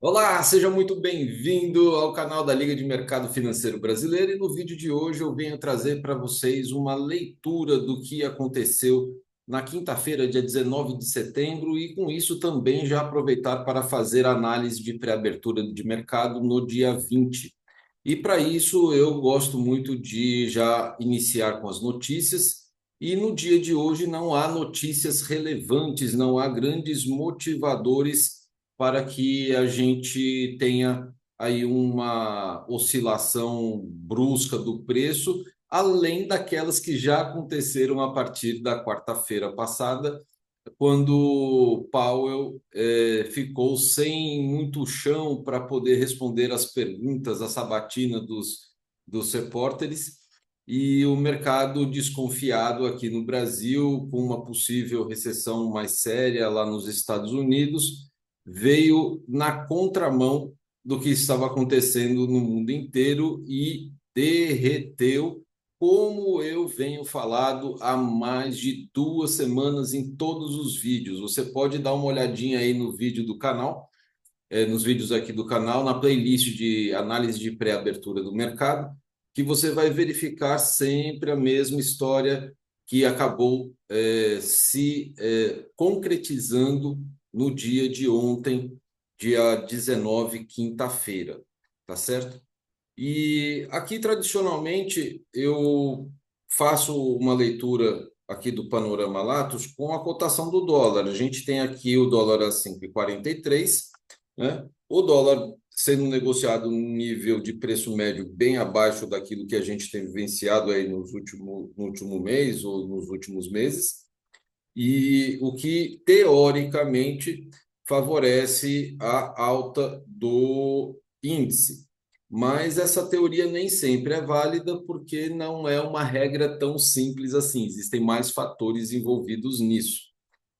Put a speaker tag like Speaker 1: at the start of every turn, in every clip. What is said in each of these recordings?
Speaker 1: Olá, seja muito bem-vindo ao canal da Liga de Mercado Financeiro Brasileiro. E no vídeo de hoje eu venho trazer para vocês uma leitura do que aconteceu na quinta-feira, dia 19 de setembro, e com isso também já aproveitar para fazer análise de pré-abertura de mercado no dia 20. E para isso eu gosto muito de já iniciar com as notícias. E no dia de hoje não há notícias relevantes, não há grandes motivadores para que a gente tenha aí uma oscilação brusca do preço, além daquelas que já aconteceram a partir da quarta-feira passada, quando Powell ficou sem muito chão para poder responder às perguntas, à sabatina dos repórteres, e o mercado desconfiado aqui no Brasil, com uma possível recessão mais séria lá nos Estados Unidos, veio na contramão do que estava acontecendo no mundo inteiro e derreteu, como eu venho falado há mais de 2 semanas em todos os vídeos. Você pode dar uma olhadinha aí no vídeo do canal, nos vídeos aqui do canal, na playlist de análise de pré-abertura do mercado, que você vai verificar sempre a mesma história que acabou se concretizando no dia de ontem, dia 19, quinta-feira, tá certo? E aqui, tradicionalmente, eu faço uma leitura aqui do Panorama Latos com a cotação do dólar. A gente tem aqui o dólar a 5,43, né? O dólar sendo negociado num nível de preço médio bem abaixo daquilo que a gente tem vivenciado aí no último mês ou nos últimos meses, e o que, teoricamente, favorece a alta do índice. Mas essa teoria nem sempre é válida, porque não é uma regra tão simples assim. Existem mais fatores envolvidos nisso,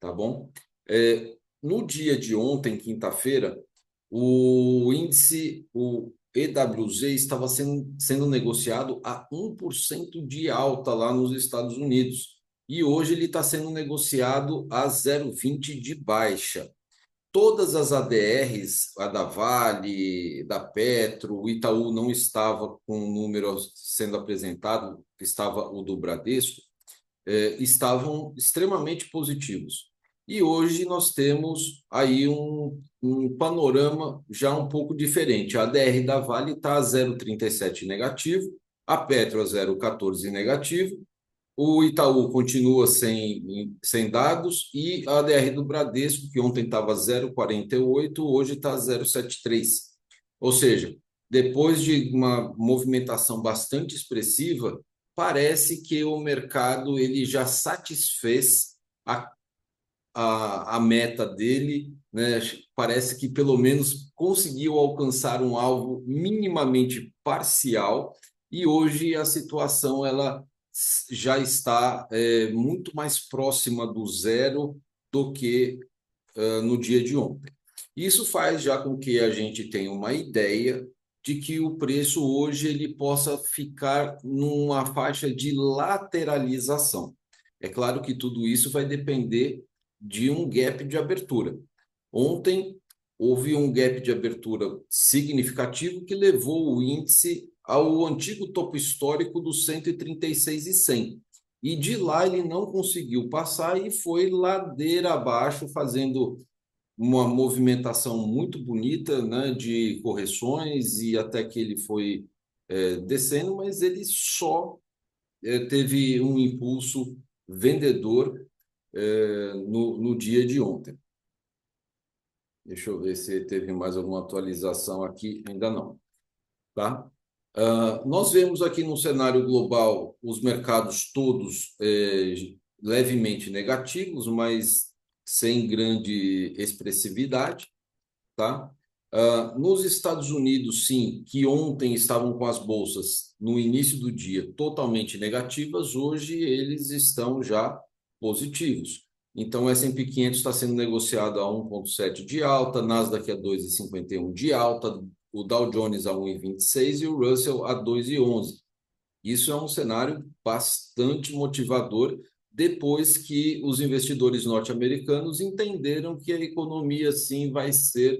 Speaker 1: tá bom? No dia de ontem, quinta-feira, o índice, o EWZ, estava sendo negociado a 1% de alta lá nos Estados Unidos. E hoje ele está sendo negociado a 0,20 de baixa. Todas as ADRs, a da Vale, da Petro, o Itaú não estava com o número sendo apresentado, estava o do Bradesco, estavam extremamente positivos. E hoje nós temos aí um panorama já um pouco diferente. A ADR da Vale está a 0,37 negativo, a Petro a 0,14 negativo, o Itaú continua sem dados, e a ADR do Bradesco, que ontem estava 0,48, hoje está 0,73. Ou seja, depois de uma movimentação bastante expressiva, parece que o mercado ele já satisfez a, a meta dele, né? Parece que pelo menos conseguiu alcançar um alvo minimamente parcial, e hoje a situação ela já está muito mais próxima do zero do que no dia de ontem. Isso faz já com que a gente tenha uma ideia de que o preço hoje ele possa ficar numa faixa de lateralização. É claro que tudo isso vai depender de um gap de abertura. Ontem houve um gap de abertura significativo que levou o índice ao antigo topo histórico dos 136,100. E de lá ele não conseguiu passar e foi ladeira abaixo, fazendo uma movimentação muito bonita, né, de correções, e até que ele foi descendo, mas ele só teve um impulso vendedor no dia de ontem. Deixa eu ver se teve mais alguma atualização aqui. Ainda não, tá? Nós vemos aqui no cenário global os mercados todos levemente negativos, mas sem grande expressividade, tá? Nos Estados Unidos, sim, que ontem estavam com as bolsas no início do dia totalmente negativas, hoje eles estão já positivos. Então, o S&P 500 está sendo negociado a 1,7 de alta, Nasdaq a 2,51 de alta, o Dow Jones a 1,26 e o Russell a 2,11. Isso é um cenário bastante motivador, depois que os investidores norte-americanos entenderam que a economia sim vai ser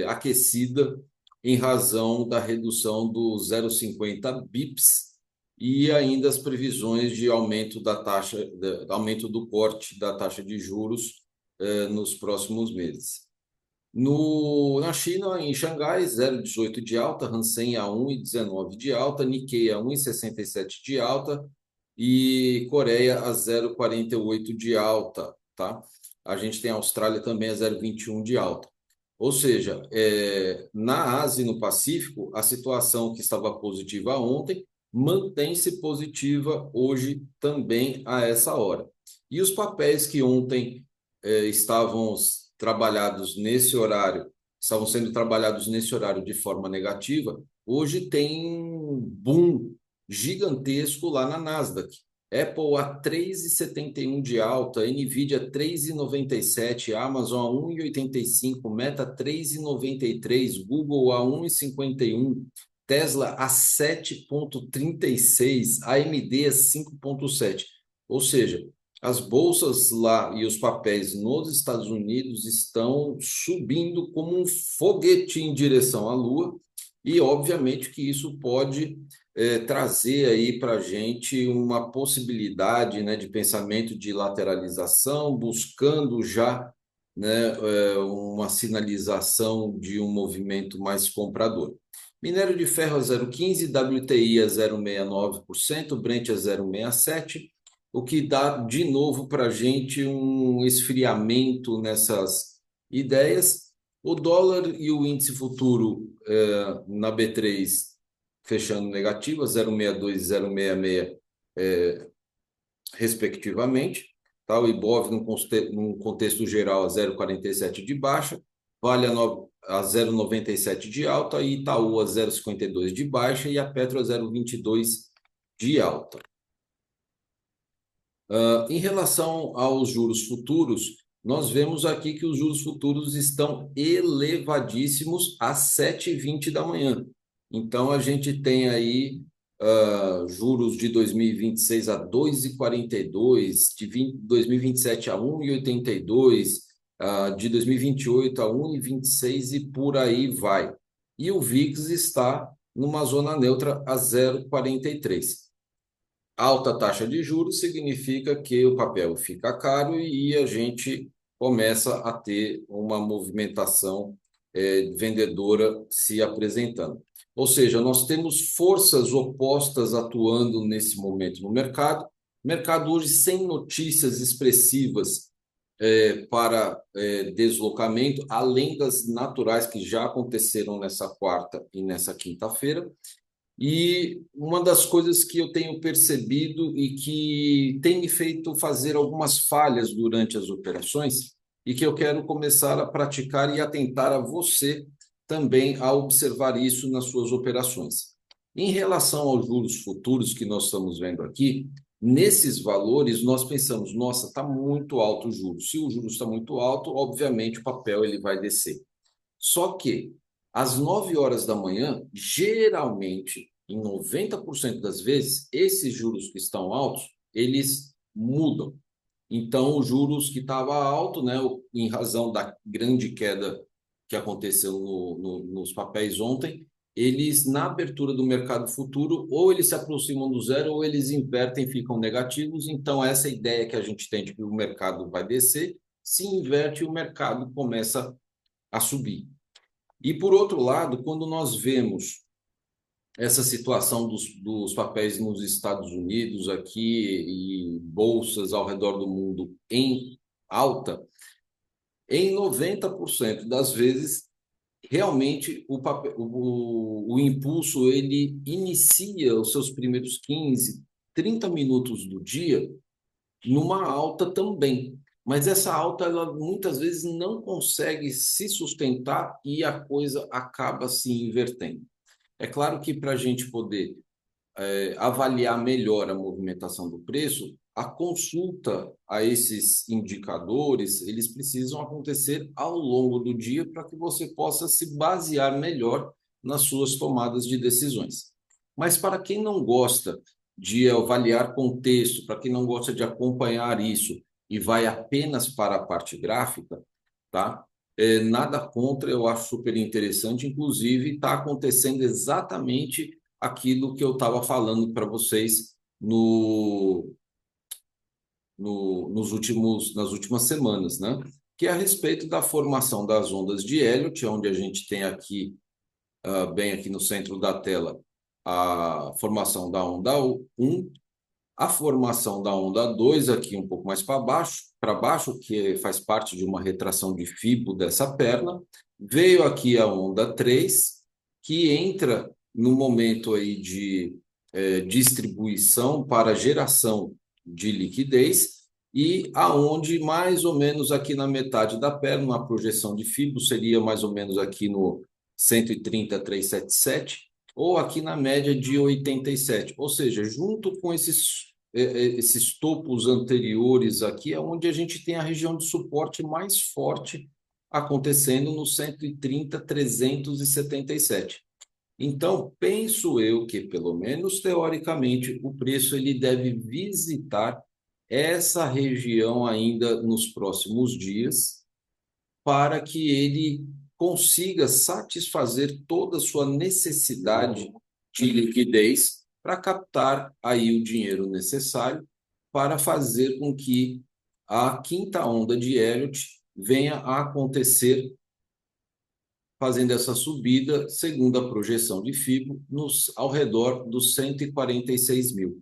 Speaker 1: aquecida em razão da redução do 0,50 bips e ainda as previsões de aumento da taxa, aumento do corte da taxa de juros nos próximos meses. Na China, em Xangai, 0,18 de alta, Hansen a 1,19 de alta, Nikkei a 1,67 de alta e Coreia a 0,48 de alta, tá? A gente tem a Austrália também a 0,21 de alta. Ou seja, na Ásia e no Pacífico, a situação que estava positiva ontem mantém-se positiva hoje também a essa hora. E os papéis que ontem estavam trabalhados nesse horário, estavam sendo trabalhados nesse horário de forma negativa, hoje tem um boom gigantesco lá na Nasdaq. Apple a 3,71 de alta, Nvidia 3,97, Amazon a 1,85, Meta 3,93, Google a 1,51, Tesla a 7,36, AMD a 5,7. Ou seja, as bolsas lá e os papéis nos Estados Unidos estão subindo como um foguete em direção à Lua, e obviamente que isso pode trazer aí para a gente uma possibilidade, né, de pensamento de lateralização, buscando já, né, uma sinalização de um movimento mais comprador. Minério de ferro a 0,15, WTI a 0,69%, Brent a 0,67%, o que dá de novo para a gente um esfriamento nessas ideias. O dólar e o índice futuro na B3 fechando negativa, 0,62 e 0,66, respectivamente. Tá? O Ibov, num contexto geral, a 0,47 de baixa, Vale a 0,97 de alta, e Itaú a 0,52 de baixa e a Petro a 0,22 de alta. Em relação aos juros futuros, nós vemos aqui que os juros futuros estão elevadíssimos às 7h20 da manhã. Então, a gente tem aí juros de 2026 a 2,42, de 2027 a 1,82, de 2028 a 1,26 e por aí vai. E o VIX está numa zona neutra a 0,43. Alta taxa de juros significa que o papel fica caro e a gente começa a ter uma movimentação vendedora se apresentando. Ou seja, nós temos forças opostas atuando nesse momento no mercado. Mercado hoje sem notícias expressivas para deslocamento, além das naturais que já aconteceram nessa quarta e nessa quinta-feira. E uma das coisas que eu tenho percebido e que tem me feito fazer algumas falhas durante as operações e que eu quero começar a praticar e atentar a você também a observar isso nas suas operações. Em relação aos juros futuros que nós estamos vendo aqui, nesses valores nós pensamos, nossa, está muito alto o juros. Se o juros está muito alto, obviamente o papel ele vai descer. Só que às 9 horas da manhã, geralmente, em 90% das vezes, esses juros que estão altos, eles mudam. Então, os juros que estavam alto, né, em razão da grande queda que aconteceu nos papéis ontem, eles, na abertura do mercado futuro, ou eles se aproximam do zero, ou eles invertem e ficam negativos. Então, essa ideia que a gente tem de que o mercado vai descer, se inverte e o mercado começa a subir. E, por outro lado, quando nós vemos essa situação dos papéis nos Estados Unidos aqui e bolsas ao redor do mundo em alta, em 90% das vezes, realmente o impulso ele inicia os seus primeiros 15, 30 minutos do dia numa alta também. Mas essa alta, ela muitas vezes não consegue se sustentar e a coisa acaba se invertendo. É claro que para a gente poder avaliar melhor a movimentação do preço, a consulta a esses indicadores, eles precisam acontecer ao longo do dia para que você possa se basear melhor nas suas tomadas de decisões. Mas para quem não gosta de avaliar contexto, para quem não gosta de acompanhar isso e vai apenas para a parte gráfica, tá? nada contra, eu acho super interessante. Inclusive, está acontecendo exatamente aquilo que eu estava falando para vocês nas últimas semanas, né? Que é a respeito da formação das ondas de Elliott, onde a gente tem aqui, bem aqui no centro da tela, a formação da onda 1, a formação da onda 2 aqui um pouco mais para baixo, que faz parte de uma retração de fibo dessa perna. Veio aqui a onda 3, que entra no momento aí de distribuição para geração de liquidez, e aonde mais ou menos aqui na metade da perna, a projeção de fibo seria mais ou menos aqui no 130,377, ou aqui na média de 87. Ou seja, junto com esses topos anteriores aqui, é onde a gente tem a região de suporte mais forte acontecendo no 130,377. Então, penso eu que, pelo menos teoricamente, o preço ele deve visitar essa região ainda nos próximos dias, para que ele consiga satisfazer toda a sua necessidade de liquidez para captar aí o dinheiro necessário para fazer com que a quinta onda de Elliott venha a acontecer, fazendo essa subida, segundo a projeção de FIBO, ao redor dos 146 mil,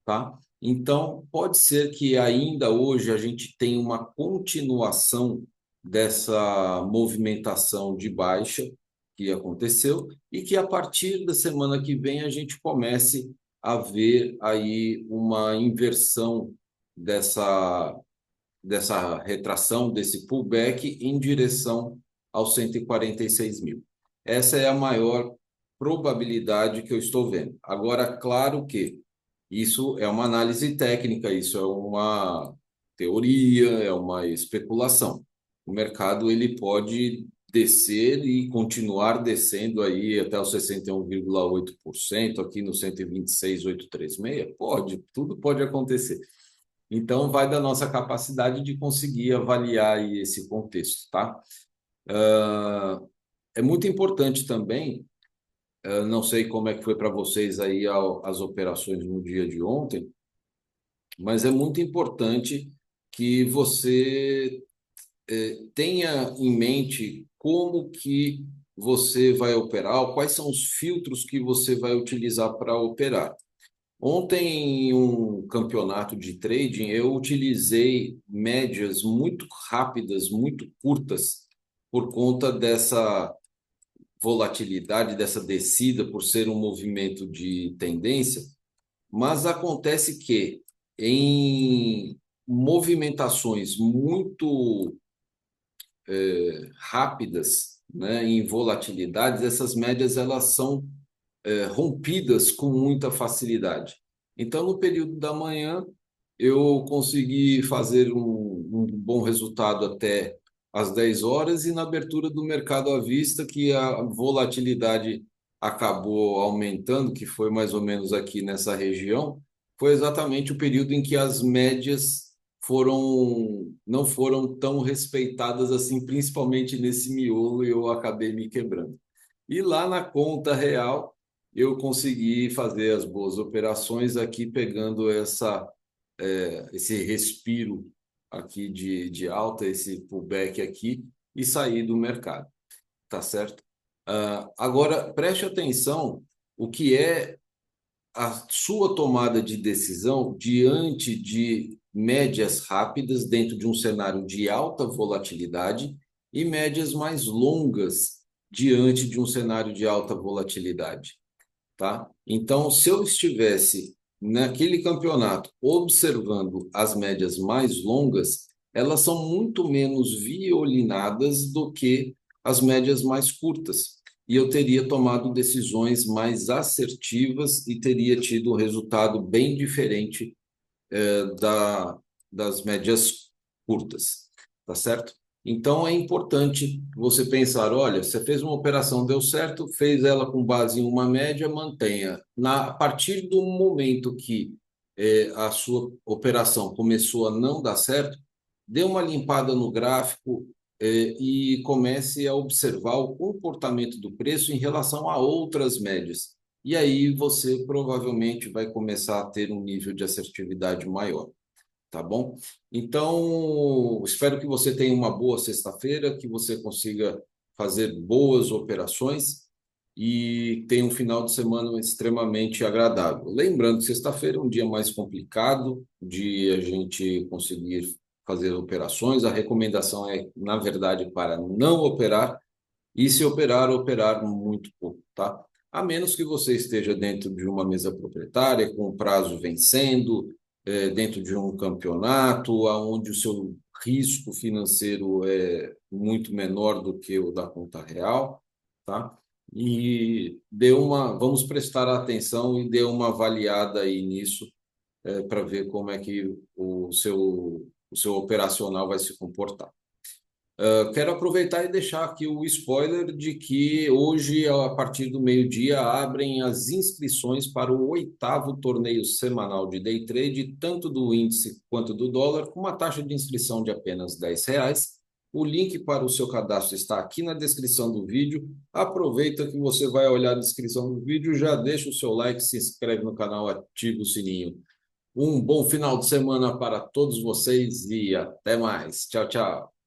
Speaker 1: tá? Então, pode ser que ainda hoje a gente tenha uma continuação dessa movimentação de baixa que aconteceu e que a partir da semana que vem a gente comece a ver aí uma inversão dessa retração, desse pullback em direção aos 146 mil. Essa é a maior probabilidade que eu estou vendo. Agora, claro que isso é uma análise técnica, isso é uma teoria, é uma especulação. O mercado ele pode descer e continuar descendo aí até os 61,8%, aqui no 126,836. Pode, tudo pode acontecer. Então, vai da nossa capacidade de conseguir avaliar aí esse contexto, tá? É muito importante também, não sei como é que foi para vocês aí as operações no dia de ontem, mas é muito importante que você tenha em mente como que você vai operar, quais são os filtros que você vai utilizar para operar. Ontem, em um campeonato de trading, eu utilizei médias muito rápidas, muito curtas, por conta dessa volatilidade, dessa descida, por ser um movimento de tendência. Mas acontece que em movimentações muito rápidas, né, em volatilidades, essas médias elas são rompidas com muita facilidade. Então, no período da manhã, eu consegui fazer um bom resultado até às 10 horas, e na abertura do mercado à vista, que a volatilidade acabou aumentando, que foi mais ou menos aqui nessa região, foi exatamente o período em que as médias não foram tão respeitadas assim, principalmente nesse miolo, e eu acabei me quebrando. E lá na conta real, eu consegui fazer as boas operações aqui, pegando esse respiro aqui de alta, esse pullback aqui, e sair do mercado, tá certo? Agora, preste atenção o que é a sua tomada de decisão diante de médias rápidas dentro de um cenário de alta volatilidade e médias mais longas diante de um cenário de alta volatilidade, tá? Então, se eu estivesse naquele campeonato observando as médias mais longas, elas são muito menos violinadas do que as médias mais curtas. E eu teria tomado decisões mais assertivas e teria tido um resultado bem diferente das médias curtas, tá certo? Então é importante você pensar, olha, você fez uma operação, deu certo, fez ela com base em uma média, mantenha. A partir do momento que a sua operação começou a não dar certo, dê uma limpada no gráfico, e comece a observar o comportamento do preço em relação a outras médias. E aí você provavelmente vai começar a ter um nível de assertividade maior, tá bom? Então, espero que você tenha uma boa sexta-feira, que você consiga fazer boas operações e tenha um final de semana extremamente agradável. Lembrando que sexta-feira é um dia mais complicado de a gente conseguir fazer operações. A recomendação é, na verdade, para não operar e se operar, operar muito pouco, tá? A menos que você esteja dentro de uma mesa proprietária, com o prazo vencendo, dentro de um campeonato, onde o seu risco financeiro é muito menor do que o da conta real, tá? E vamos prestar atenção e dê uma avaliada aí nisso, para ver como é que o seu operacional vai se comportar. Quero aproveitar e deixar aqui o spoiler de que hoje, a partir do meio-dia, abrem as inscrições para o 8º torneio semanal de day trade, tanto do índice quanto do dólar, com uma taxa de inscrição de apenas R$ 10. O link para o seu cadastro está aqui na descrição do vídeo. Aproveita que você vai olhar a descrição do vídeo, já deixa o seu like, se inscreve no canal, ativa o sininho. Um bom final de semana para todos vocês e até mais. Tchau, tchau.